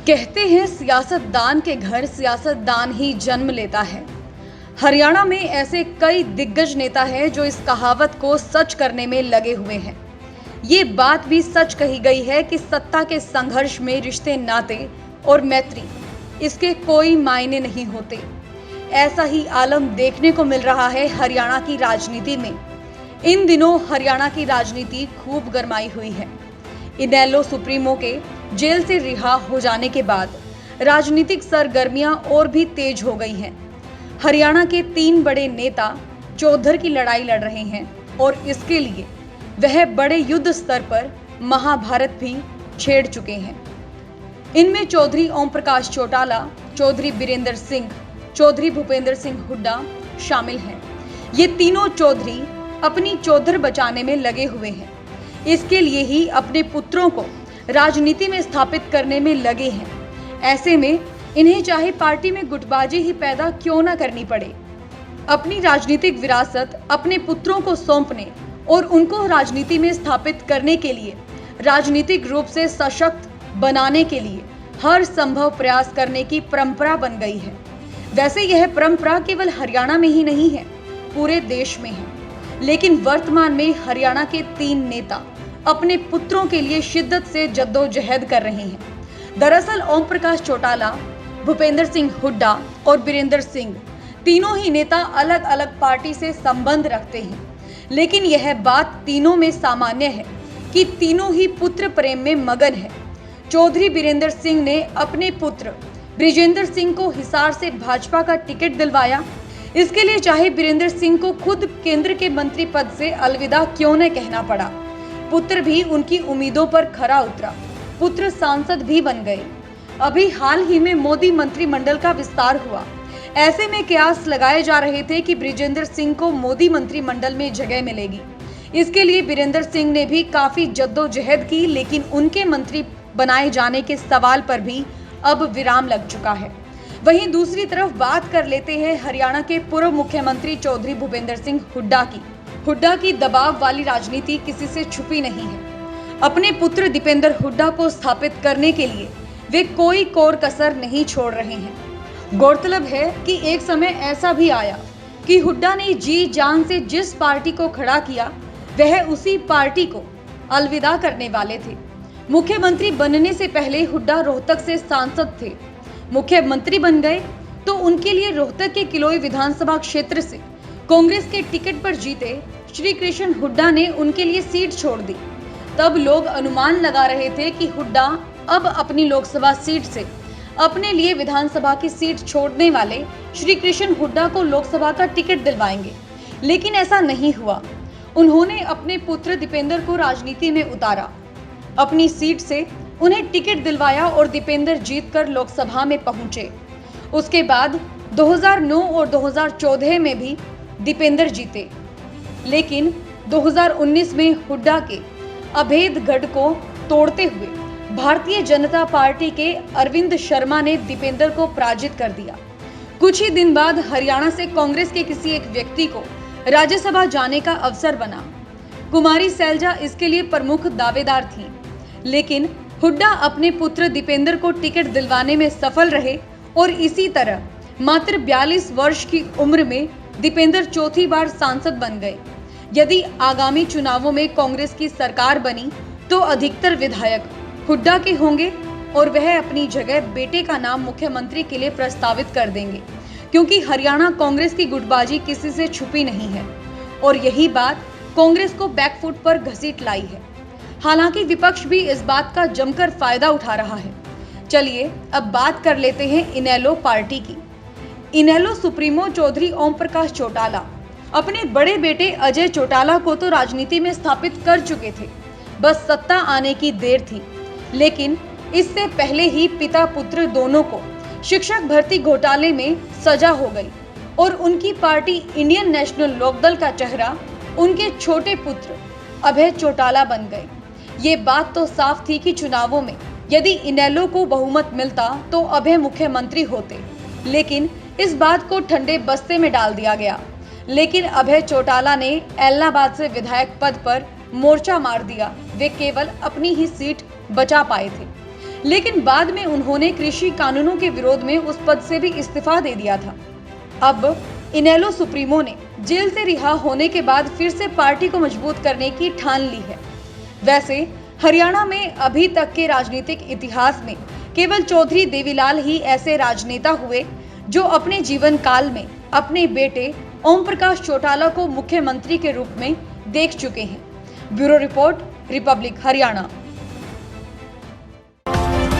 कहते हैं सियासतदान के घर सियासतदान ही जन्म लेता है। हरियाणा में ऐसे कई दिग्गज नेता हैं जो इस कहावत को सच करने में लगे हुए हैं। ये बात भी सच कही गई है कि सत्ता के संघर्ष में रिश्ते नाते और मैत्री इसके कोई मायने नहीं होते। ऐसा ही आलम देखने को मिल रहा है हरियाणा की राजनीति में। इन दिनों हरियाणा की राजनीति खूब गरमाई हुई है। इनेलो सुप्रीमो के जेल से रिहा हो जाने के बाद राजनीतिक सरगर्मियां और भी तेज हो गई हैं। हरियाणा के 3 बड़े नेता चौधर की लड़ाई लड़ रहे हैं और इसके लिए वह बड़े युद्ध स्तर पर महाभारत भी छेड़ चुके हैं। इनमें चौधरी ओम प्रकाश चौटाला, चौधरी बीरेंद्र सिंह, चौधरी भूपेंद्र सिंह हुड्डा शामिल हैं। ये तीनों चौधरी अपनी चौधर बचाने में लगे हुए हैं। इसके लिए ही अपने पुत्रों को राजनीति में स्थापित करने में लगे हैं। ऐसे में इन्हें चाहे पार्टी में गुटबाजी ही पैदा क्यों न करनी पड़े, अपनी राजनीतिक विरासत अपने पुत्रों को सौंपने और उनको राजनीति में स्थापित करने के लिए, राजनीतिक रूप से सशक्त बनाने के लिए हर संभव प्रयास करने की परंपरा बन गई है। वैसे यह परंपरा केवल हरियाणा में ही नहीं है, पूरे देश में है। लेकिन वर्तमान में हरियाणा के 3 नेता अपने पुत्रों के लिए शिद्दत से जद्दोजहद कर रहे हैं। दरअसल ओम प्रकाश चौटाला, भूपेंद्र सिंह हुड्डा और बीरेंद्र सिंह तीनों ही नेता अलग अलग पार्टी से संबंध रखते हैं, लेकिन यह बात तीनों में सामान्य है कि तीनों ही पुत्र प्रेम में मगन है। चौधरी बीरेंद्र सिंह ने अपने पुत्र बृजेंद्र सिंह को हिसार से भाजपा का टिकट दिलवाया। इसके लिए चाहे बीरेंद्र सिंह को खुद केंद्र के मंत्री पद से अलविदा क्यों न कहना पड़ा, पुत्र भी उनकी उम्मीदों पर खरा उतरा। पुत्र सांसद भी बन गए। अभी हाल ही में मोदी मंत्रिमंडल का विस्तार हुआ। ऐसे में कयास लगाए जा रहे थे कि बृजेंद्र सिंह को मोदी मंत्रिमंडल में जगह मिलेगी। इसके लिए बीरेंद्र सिंह ने भी काफी जद्दोजहद की, लेकिन उनके मंत्री बनाए जाने के सवाल पर भी अब विराम लग चुका है। वहीं दूसरी तरफ बात कर लेते हैं हरियाणा के पूर्व मुख्यमंत्री चौधरी भूपेंद्र सिंह हुड्डा की। हुड्डा की दबाव वाली राजनीति किसी से छुपी नहीं है। अपने पुत्र दीपेंद्र हुड्डा को स्थापित करने के लिए वे कोई कोर कसर नहीं छोड़ रहे हैं। गौरतलब है कि एक समय ऐसा भी आया कि हुड्डा ने जी जान से जिस पार्टी को खड़ा किया, वह उसी पार्टी को अलविदा करने वाले थे। मुख्यमंत्री बनने से पहले हुड्डा रोहतक से सांसद थे। मुख्यमंत्री बन गए तो उनके लिए रोहतक के किलोई विधानसभा क्षेत्र से कांग्रेस के टिकट पर जीते श्री कृष्ण हुड्डा ने उनके लिए सीट छोड़ दी। तब लोग अनुमान लगा रहे थे कि हुड्डा अब अपनी लोकसभा सीट से अपने लिए विधानसभा की सीट छोड़ने वाले श्री कृष्ण हुड्डा को लोकसभा का टिकट दिलवाएंगे, लेकिन ऐसा नहीं हुआ। उन्होंने अपने पुत्र दीपेंद्र को राजनीति में उतारा, अपनी सीट से उन्हें टिकट दिलवाया और दीपेंद्र जीतकर लोकसभा में पहुंचे। उसके बाद 2009 और 2014 में भी दीपेंद्र जीते, लेकिन 2019 में हुड्डा के अभेद गढ़ को तोड़ते हुए भारतीय जनता पार्टी के अरविंद शर्मा ने दीपेंद्र को पराजित कर दिया। कुछ ही दिन बाद हरियाणा से कांग्रेस के किसी एक व्यक्ति को राज्यसभा जाने का अवसर बना। कुमारी सैलजा इसके लिए प्रमुख दावेदार थी, लेकिन हुड्डा अपने पुत्र दीपेंद्र को टिकट दिलवाने में सफल रहे और इसी तरह मात्र 42 वर्ष की उम्र में दीपेंद्र चौथी बार सांसद बन गए। यदि आगामी चुनावों में कांग्रेस की सरकार बनी तो अधिकतर विधायक हुड्डा के होंगे और वह अपनी जगह बेटे का नाम मुख्यमंत्री के लिए प्रस्तावित कर देंगे, क्योंकि हरियाणा कांग्रेस की गुटबाजी किसी से छुपी नहीं है और यही बात कांग्रेस को बैकफुट पर घसीट लाई है। हालांकि विपक्ष भी इस बात का जमकर फायदा उठा रहा है। चलिए अब बात कर लेते हैं इनेलो पार्टी की। इनेलो सुप्रीमो चौधरी ओम प्रकाश चौटाला अपने बड़े बेटे अजय चौटाला को तो राजनीति में स्थापित कर चुके थे, बस सत्ता आने की देर थी। लेकिन इससे पहले ही पिता पुत्र दोनों को शिक्षक भर्ती घोटाले में सजा हो गई और उनकी पार्टी इंडियन नेशनल लोकदल का चेहरा उनके छोटे पुत्र अभय चौटाला बन गए। ये बात तो साफ थी कि चुनावों में यदि इनेलो को बहुमत मिलता तो अभय मुख्यमंत्री होते, लेकिन इस बात को ठंडे बस्ते में डाल दिया गया। लेकिन अभय चौटाला ने एलनाबाद से विधायक पद पर मोर्चा मार दिया। वे केवल अपनी ही सीट बचा पाए थे। लेकिन बाद में उन्होंने कृषि कानूनों के विरोध में उस पद से भी इस्तीफा दे दिया था। अब इनेलो सुप्रीमो ने जेल से रिहा होने के बाद फिर से पार्टी को मजबूत करने की ठान ली है। वैसे हरियाणा में अभी तक के राजनीतिक इतिहास में केवल चौधरी देवीलाल ही ऐसे राजनेता हुए जो अपने जीवन काल में अपने बेटे ओम प्रकाश चौटाला को मुख्यमंत्री के रूप में देख चुके हैं। Bureau report, Republic Haryana.